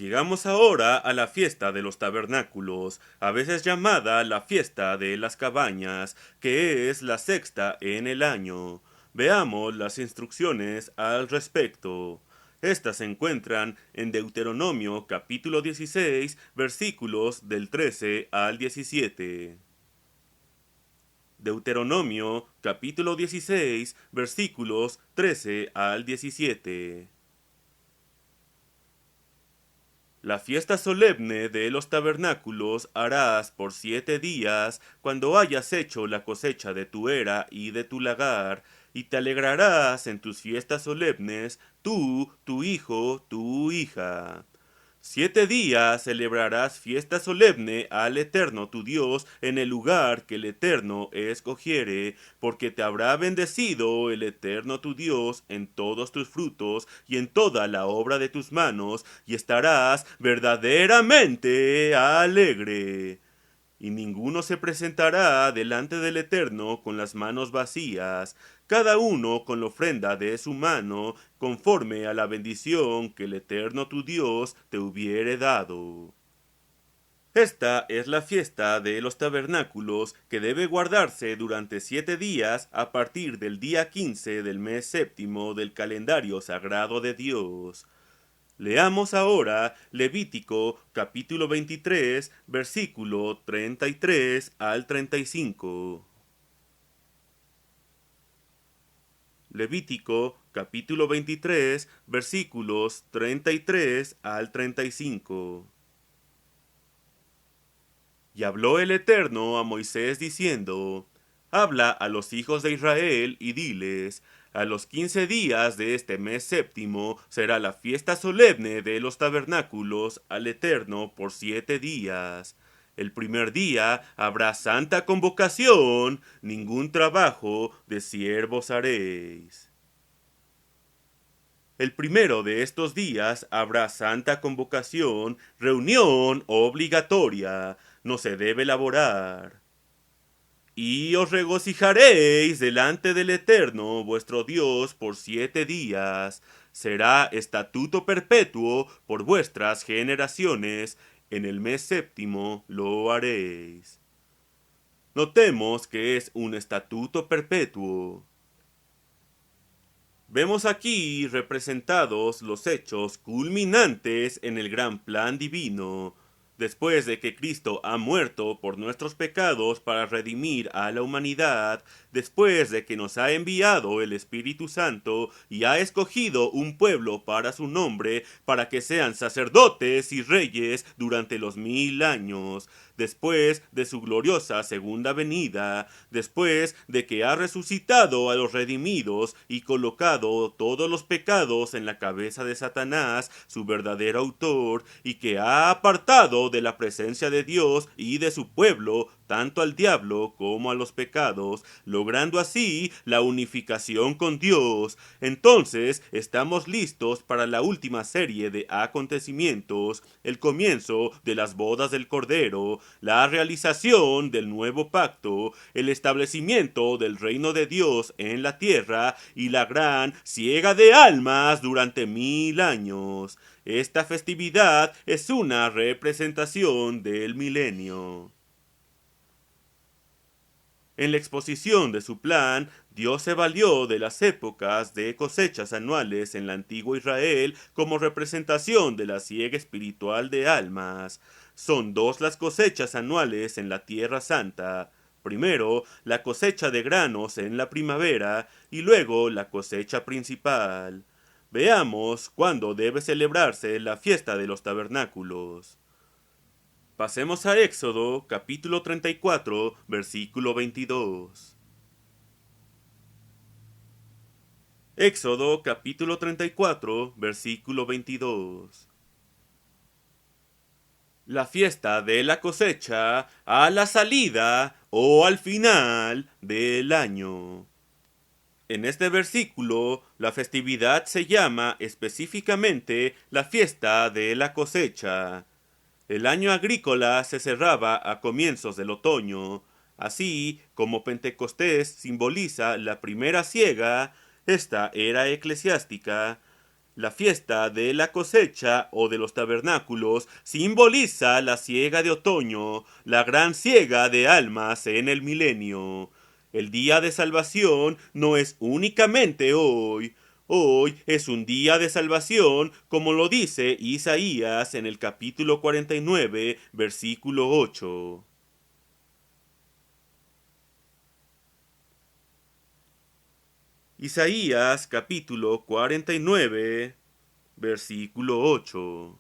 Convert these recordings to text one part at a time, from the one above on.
Llegamos ahora a la fiesta de los tabernáculos, a veces llamada la fiesta de las cabañas, que es la sexta en el año. Veamos las instrucciones al respecto. Estas se encuentran en Deuteronomio capítulo 16, versículos del 13 al 17. Deuteronomio capítulo 16, versículos 13 al 17. La fiesta solemne de los tabernáculos harás por 7 días, cuando hayas hecho la cosecha de tu era y de tu lagar, y te alegrarás en tus fiestas solemnes, tú, tu hijo, tu hija. 7 días celebrarás fiesta solemne al Eterno tu Dios en el lugar que el Eterno escogiere, porque te habrá bendecido el Eterno tu Dios en todos tus frutos y en toda la obra de tus manos, y estarás verdaderamente alegre. Y ninguno se presentará delante del Eterno con las manos vacías, cada uno con la ofrenda de su mano, conforme a la bendición que el Eterno tu Dios te hubiere dado. Esta es la fiesta de los tabernáculos que debe guardarse durante 7 días a partir del día 15 del mes séptimo del calendario sagrado de Dios. Leamos ahora Levítico capítulo 23, versículo 33 al 35. Levítico capítulo 23, versículos 33 al 35. Y habló el Eterno a Moisés diciendo: Habla a los hijos de Israel y diles: a los 15 días de este mes séptimo será la fiesta solemne de los tabernáculos al Eterno por 7 días. El primer día habrá santa convocación, ningún trabajo de siervos haréis. El primero de estos días habrá santa convocación, reunión obligatoria, no se debe laborar. Y os regocijaréis delante del Eterno vuestro Dios por 7 días. Será estatuto perpetuo por vuestras generaciones. En el mes séptimo lo haréis. Notemos que es un estatuto perpetuo. Vemos aquí representados los hechos culminantes en el gran plan divino. Después de que Cristo ha muerto por nuestros pecados para redimir a la humanidad, después de que nos ha enviado el Espíritu Santo y ha escogido un pueblo para su nombre, para que sean sacerdotes y reyes durante los 1000 años, después de su gloriosa segunda venida, después de que ha resucitado a los redimidos y colocado todos los pecados en la cabeza de Satanás, su verdadero autor, y que ha apartado de la presencia de Dios y de su pueblo tanto al diablo como a los pecados, logrando así la unificación con Dios. Entonces estamos listos para la última serie de acontecimientos, el comienzo de las bodas del Cordero, la realización del nuevo pacto, el establecimiento del reino de Dios en la tierra y la gran siega de almas durante 1000 años. Esta festividad es una representación del milenio. En la exposición de su plan, Dios se valió de las épocas de cosechas anuales en la antigua Israel como representación de la siega espiritual de almas. Son dos las cosechas anuales en la Tierra Santa. Primero, la cosecha de granos en la primavera y luego la cosecha principal. Veamos cuándo debe celebrarse la fiesta de los tabernáculos. Pasemos a Éxodo, capítulo 34, versículo 22. Éxodo, capítulo 34, versículo 22. La fiesta de la cosecha a la salida o al final del año. En este versículo, la festividad se llama específicamente la fiesta de la cosecha. El año agrícola se cerraba a comienzos del otoño. Así como Pentecostés simboliza la primera siega, esta era eclesiástica. La fiesta de la cosecha o de los tabernáculos simboliza la siega de otoño, la gran siega de almas en el milenio. El día de salvación no es únicamente hoy. Hoy es un día de salvación, como lo dice Isaías en el capítulo 49, versículo 8. Isaías capítulo 49, versículo 8.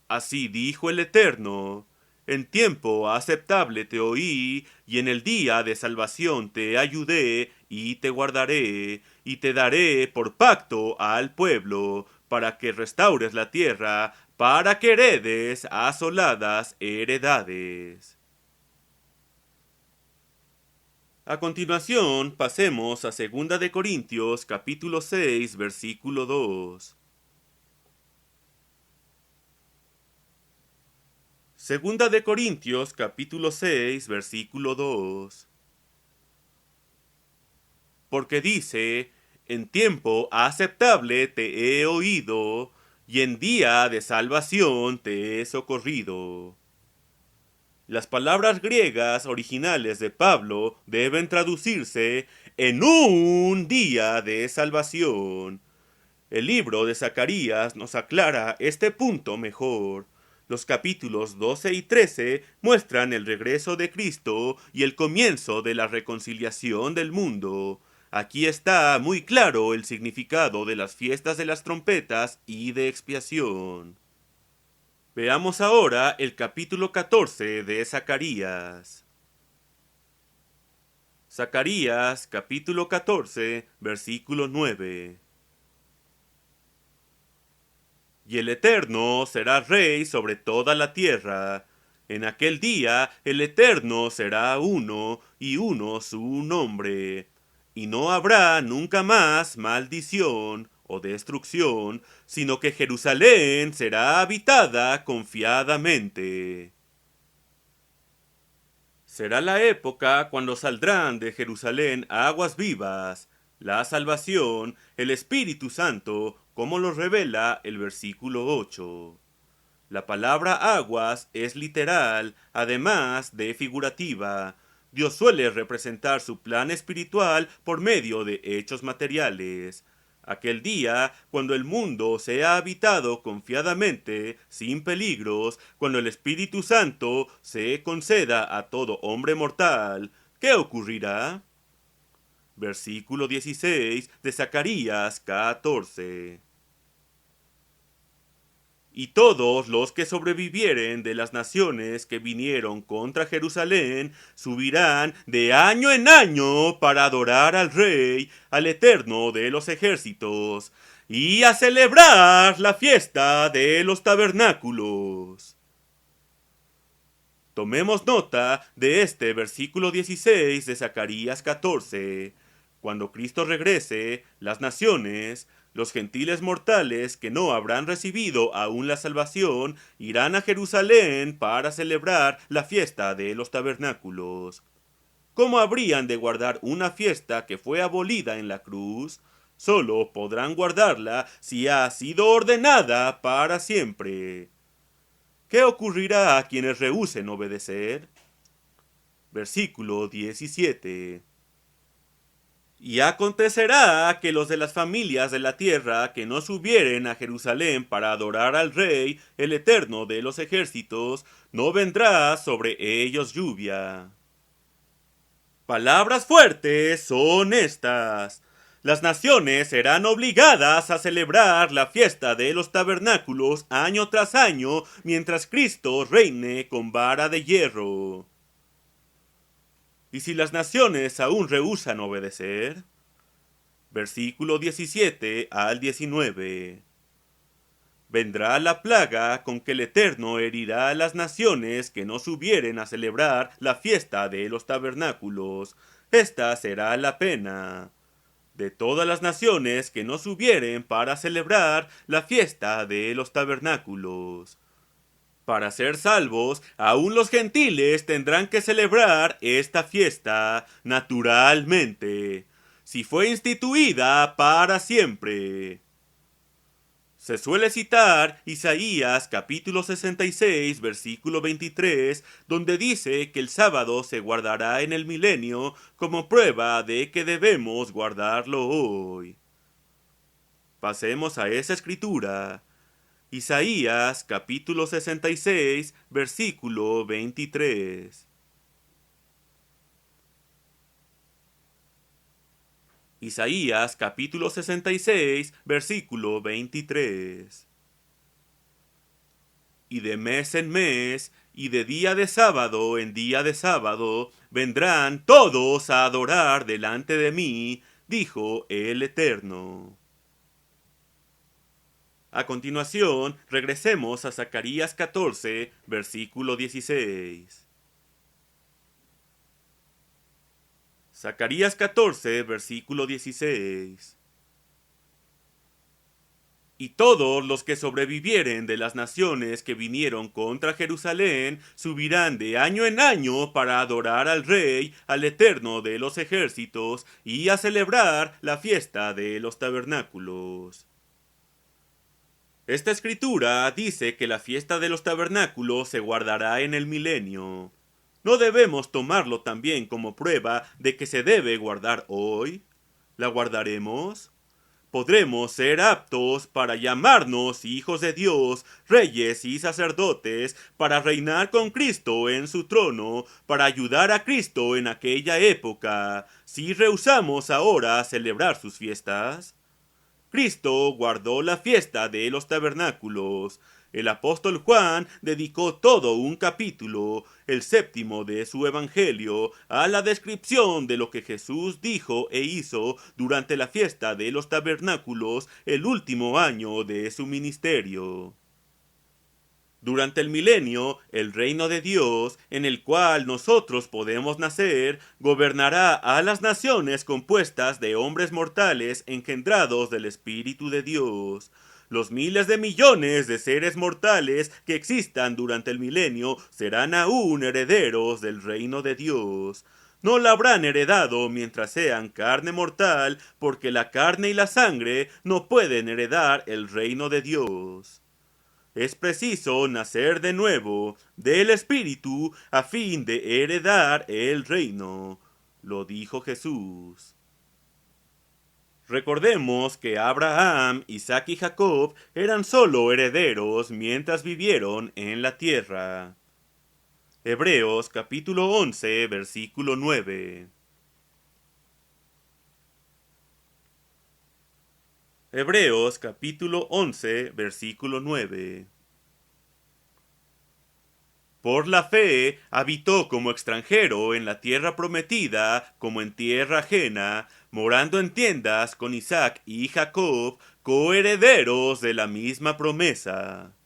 Así dijo el Eterno: en tiempo aceptable te oí, y en el día de salvación te ayudé, y te guardaré, y te daré por pacto al pueblo, para que restaures la tierra, para que heredes asoladas heredades. A continuación, pasemos a 2 de Corintios capítulo 6, versículo 2. Segunda de Corintios capítulo 6, versículo 2. Porque dice: en tiempo aceptable te he oído, y en día de salvación te he socorrido. Las palabras griegas originales de Pablo deben traducirse en un día de salvación. El libro de Zacarías nos aclara este punto mejor. Los capítulos 12 y 13 muestran el regreso de Cristo y el comienzo de la reconciliación del mundo. Aquí está muy claro el significado de las fiestas de las trompetas y de expiación. Veamos ahora el capítulo 14 de Zacarías. Zacarías capítulo 14, versículo 9. Y el Eterno será rey sobre toda la tierra. En aquel día el Eterno será uno, y uno su nombre. Y no habrá nunca más maldición o destrucción, sino que Jerusalén será habitada confiadamente. Será la época cuando saldrán de Jerusalén aguas vivas, la salvación, el Espíritu Santo, como lo revela el versículo 8. La palabra aguas es literal, además de figurativa. Dios suele representar su plan espiritual por medio de hechos materiales. Aquel día, cuando el mundo sea habitado confiadamente, sin peligros, cuando el Espíritu Santo se conceda a todo hombre mortal, ¿qué ocurrirá? Versículo 16 de Zacarías 14. Y todos los que sobrevivieren de las naciones que vinieron contra Jerusalén subirán de año en año para adorar al Rey, al Eterno de los ejércitos, y a celebrar la fiesta de los tabernáculos. Tomemos nota de este versículo 16 de Zacarías 14. Cuando Cristo regrese, las naciones, los gentiles mortales que no habrán recibido aún la salvación, irán a Jerusalén para celebrar la fiesta de los tabernáculos. ¿Cómo habrían de guardar una fiesta que fue abolida en la cruz? Solo podrán guardarla si ha sido ordenada para siempre. ¿Qué ocurrirá a quienes rehúsen obedecer? Versículo 17. Y acontecerá que los de las familias de la tierra que no subieren a Jerusalén para adorar al Rey, el Eterno de los ejércitos, no vendrá sobre ellos lluvia. Palabras fuertes son estas. Las naciones serán obligadas a celebrar la fiesta de los tabernáculos año tras año mientras Cristo reine con vara de hierro. ¿Y si las naciones aún rehúsan obedecer? Versículo 17 al 19. Vendrá la plaga con que el Eterno herirá a las naciones que no subieren a celebrar la fiesta de los tabernáculos. Esta será la pena de todas las naciones que no subieren para celebrar la fiesta de los tabernáculos. Para ser salvos, aún los gentiles tendrán que celebrar esta fiesta naturalmente. si fue instituida para siempre. Se suele citar Isaías capítulo 66, versículo 23, donde dice que el sábado se guardará en el milenio como prueba de que debemos guardarlo hoy. Pasemos a esa escritura. Isaías capítulo 66, versículo 23. Isaías capítulo 66, versículo 23. Y de mes en mes, y de día de sábado en día de sábado, vendrán todos a adorar delante de mí, dijo el Eterno. A continuación, regresemos a Zacarías 14, versículo 16. Zacarías 14, versículo 16. Y todos los que sobrevivieren de las naciones que vinieron contra Jerusalén subirán de año en año para adorar al Rey, al Eterno de los ejércitos, y a celebrar la fiesta de los tabernáculos. Esta escritura dice que la fiesta de los tabernáculos se guardará en el milenio. ¿No debemos tomarlo también como prueba de que se debe guardar hoy? ¿La guardaremos? ¿Podremos ser aptos para llamarnos hijos de Dios, reyes y sacerdotes, para reinar con Cristo en su trono, para ayudar a Cristo en aquella época, si rehusamos ahora celebrar sus fiestas? Cristo guardó la fiesta de los tabernáculos. El apóstol Juan dedicó todo un capítulo, el séptimo de su evangelio, a la descripción de lo que Jesús dijo e hizo durante la fiesta de los tabernáculos el último año de su ministerio. Durante el milenio, el reino de Dios, en el cual nosotros podemos nacer, gobernará a las naciones compuestas de hombres mortales engendrados del Espíritu de Dios. Los miles de millones de seres mortales que existan durante el milenio serán aún herederos del reino de Dios. No la habrán heredado mientras sean carne mortal, porque la carne y la sangre no pueden heredar el reino de Dios. Es preciso nacer de nuevo del Espíritu a fin de heredar el reino, lo dijo Jesús. Recordemos que Abraham, Isaac y Jacob eran solo herederos mientras vivieron en la tierra. Hebreos capítulo 11, versículo 9. Hebreos capítulo 11, versículo 9. Por la fe habitó como extranjero en la tierra prometida, como en tierra ajena, morando en tiendas con Isaac y Jacob, coherederos de la misma promesa.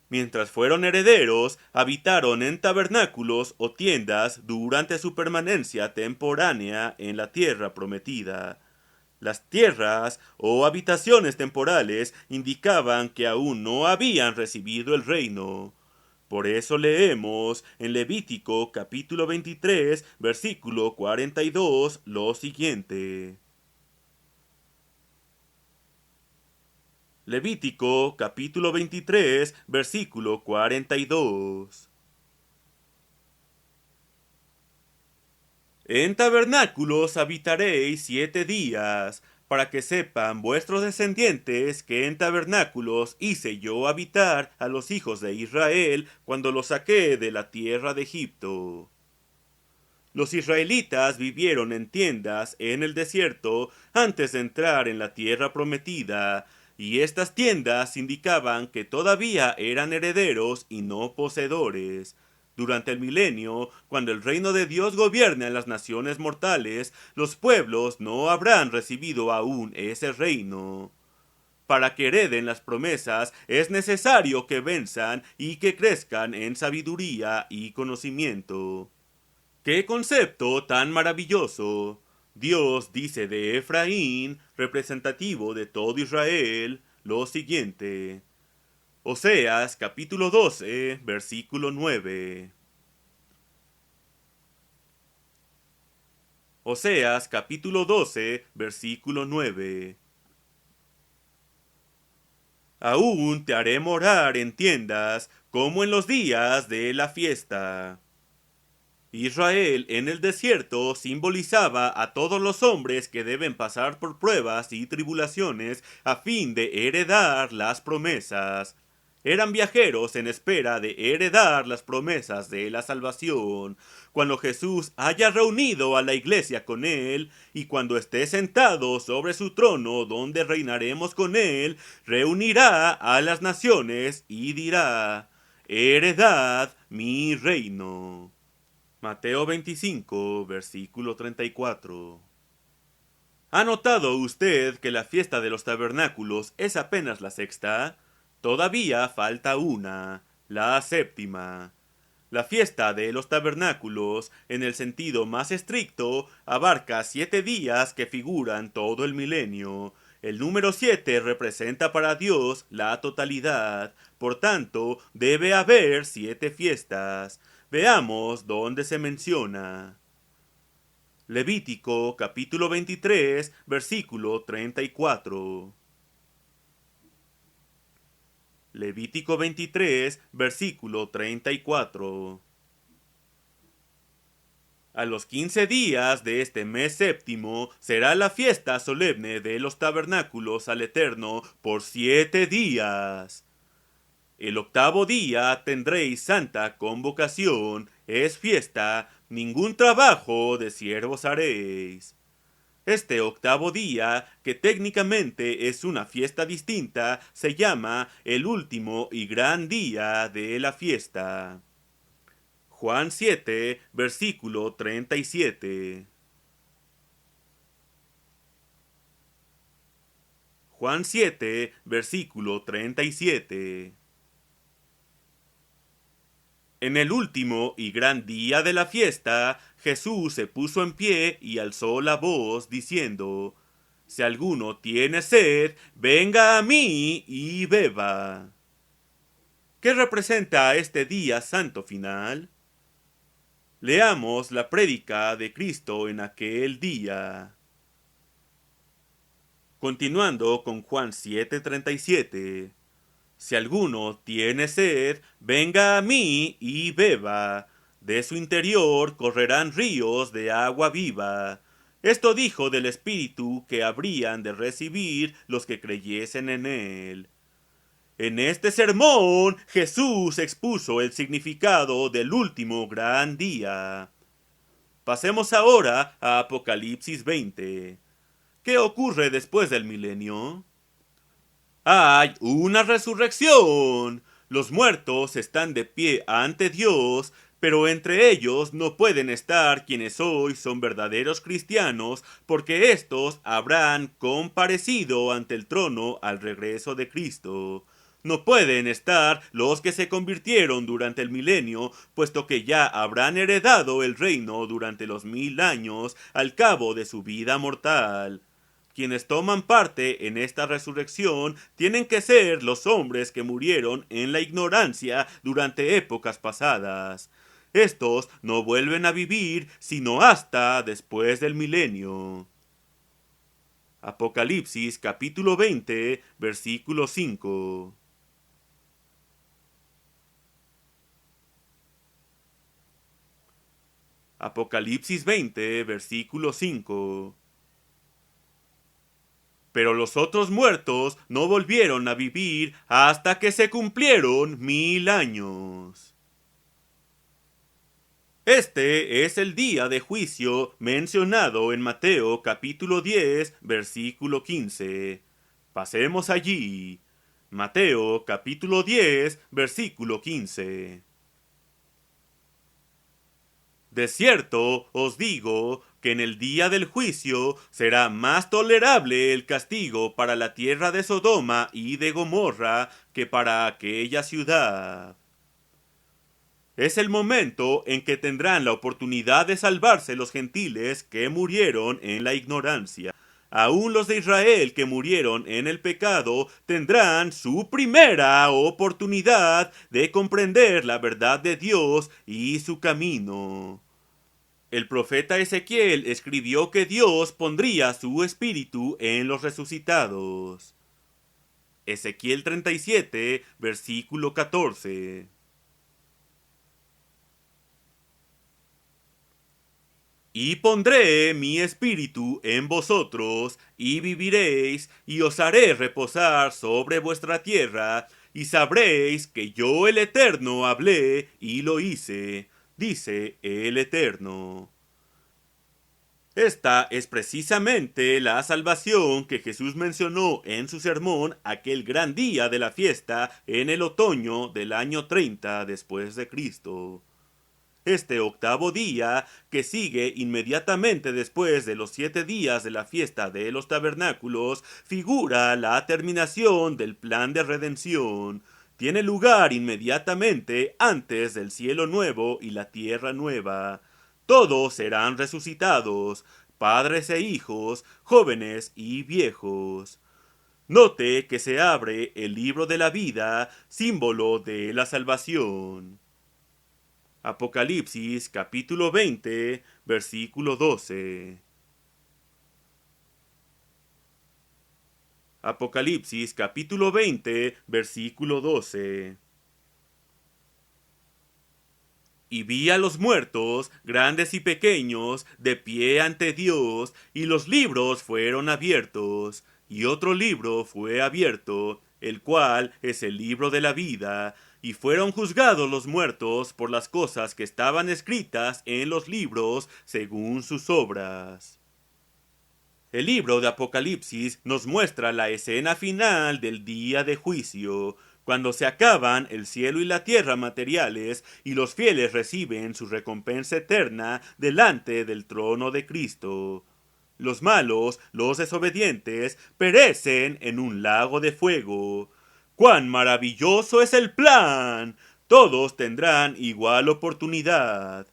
Mientras fueron herederos, habitaron en tabernáculos o tiendas durante su permanencia temporánea en la tierra prometida. Las tierras o habitaciones temporales indicaban que aún no habían recibido el reino. Por eso leemos en Levítico capítulo 23, versículo 42, lo siguiente. Levítico capítulo 23, versículo 42. En tabernáculos habitaréis 7 días, para que sepan vuestros descendientes que en tabernáculos hice yo habitar a los hijos de Israel cuando los saqué de la tierra de Egipto. Los israelitas vivieron en tiendas en el desierto antes de entrar en la tierra prometida, y estas tiendas indicaban que todavía eran herederos y no poseedores. Durante el milenio, cuando el reino de Dios gobierne a las naciones mortales, los pueblos no habrán recibido aún ese reino. Para que hereden las promesas es necesario que venzan y que crezcan en sabiduría y conocimiento. ¡Qué concepto tan maravilloso! Dios dice de Efraín, representativo de todo Israel, lo siguiente. Oseas capítulo 12, versículo 9. Oseas capítulo 12, versículo 9. Aún te haré morar en tiendas como en los días de la fiesta. Israel en el desierto simbolizaba a todos los hombres que deben pasar por pruebas y tribulaciones a fin de heredar las promesas. Eran viajeros en espera de heredar las promesas de la salvación. Cuando Jesús haya reunido a la iglesia con él, y cuando esté sentado sobre su trono donde reinaremos con él, reunirá a las naciones y dirá: heredad mi reino. Mateo 25, versículo 34. ¿Ha notado usted que la fiesta de los tabernáculos es apenas la sexta? Todavía falta una, la séptima. La fiesta de los tabernáculos, en el sentido más estricto, abarca 7 días que figuran todo el milenio. El número 7 representa para Dios la totalidad, por tanto, debe haber 7 fiestas. Veamos dónde se menciona. Levítico capítulo 23, versículo 34. Levítico 23, versículo 34. A los 15 días de este mes séptimo será la fiesta solemne de los tabernáculos al Eterno por 7 días. El octavo día tendréis santa convocación, es fiesta, ningún trabajo de siervos haréis. Este octavo día, que técnicamente es una fiesta distinta, se llama el último y gran día de la fiesta. Juan 7, versículo 37. Juan 7, versículo 37. En el último y gran día de la fiesta, Jesús se puso en pie y alzó la voz, diciendo: si alguno tiene sed, venga a mí y beba. ¿Qué representa este día santo final? Leamos la prédica de Cristo en aquel día. Continuando con Juan 7:37. Si alguno tiene sed, venga a mí y beba. De su interior correrán ríos de agua viva. Esto dijo del Espíritu que habrían de recibir los que creyesen en él. En este sermón, Jesús expuso el significado del último gran día. Pasemos ahora a Apocalipsis 20. ¿Qué ocurre después del milenio? Hay una resurrección. Los muertos están de pie ante Dios, pero entre ellos no pueden estar quienes hoy son verdaderos cristianos, porque éstos habrán comparecido ante el trono al regreso de Cristo. No pueden estar los que se convirtieron durante el milenio, puesto que ya habrán heredado el reino durante los 1000 años al cabo de su vida mortal. Quienes toman parte en esta resurrección tienen que ser los hombres que murieron en la ignorancia durante épocas pasadas. Estos no vuelven a vivir sino hasta después del milenio. Apocalipsis capítulo 20, versículo 5. Apocalipsis 20, versículo 5. Pero los otros muertos no volvieron a vivir hasta que se cumplieron 1000 años. Este es el día de juicio mencionado en Mateo capítulo 10, versículo 15. Pasemos allí. Mateo capítulo 10, versículo 15. De cierto os digo que en el día del juicio será más tolerable el castigo para la tierra de Sodoma y de Gomorra que para aquella ciudad. Es el momento en que tendrán la oportunidad de salvarse los gentiles que murieron en la ignorancia. Aún los de Israel que murieron en el pecado tendrán su primera oportunidad de comprender la verdad de Dios y su camino. El profeta Ezequiel escribió que Dios pondría su espíritu en los resucitados. Ezequiel 37, versículo 14. Y pondré mi espíritu en vosotros, y viviréis, y os haré reposar sobre vuestra tierra, y sabréis que yo el Eterno hablé y lo hice, dice el Eterno. Esta es precisamente la salvación que Jesús mencionó en su sermón aquel gran día de la fiesta en el otoño del año 30 después de Cristo. Este octavo día, que sigue inmediatamente después de los 7 días de la fiesta de los tabernáculos, figura la terminación del plan de redención. Tiene lugar inmediatamente antes del cielo nuevo y la tierra nueva. Todos serán resucitados, padres e hijos, jóvenes y viejos. Note que se abre el libro de la vida, símbolo de la salvación. Apocalipsis capítulo 20, versículo 12. Apocalipsis capítulo 20, versículo 12. Y vi a los muertos, grandes y pequeños, de pie ante Dios, y los libros fueron abiertos, y otro libro fue abierto, el cual es el libro de la vida, y fueron juzgados los muertos por las cosas que estaban escritas en los libros según sus obras. El libro de Apocalipsis nos muestra la escena final del día de juicio, cuando se acaban el cielo y la tierra materiales y los fieles reciben su recompensa eterna delante del trono de Cristo. Los malos, los desobedientes, perecen en un lago de fuego. ¡Cuán maravilloso es el plan! Todos tendrán igual oportunidad.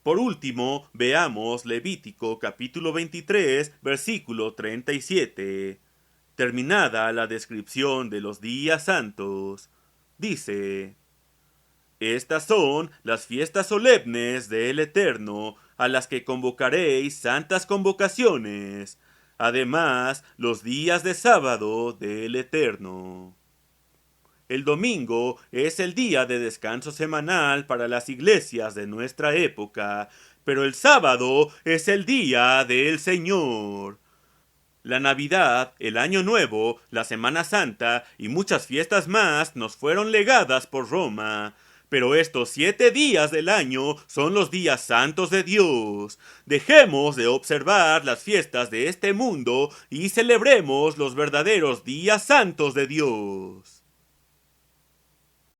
Por último, veamos Levítico capítulo 23, versículo 37. Terminada la descripción de los días santos, dice: Estas son las fiestas solemnes del Eterno, a las que convocaréis santas convocaciones, además los días de sábado del Eterno. El domingo es el día de descanso semanal para las iglesias de nuestra época, pero el sábado es el día del Señor. La Navidad, el Año Nuevo, la Semana Santa y muchas fiestas más nos fueron legadas por Roma. Pero estos 7 días del año son los días santos de Dios. Dejemos de observar las fiestas de este mundo y celebremos los verdaderos días santos de Dios.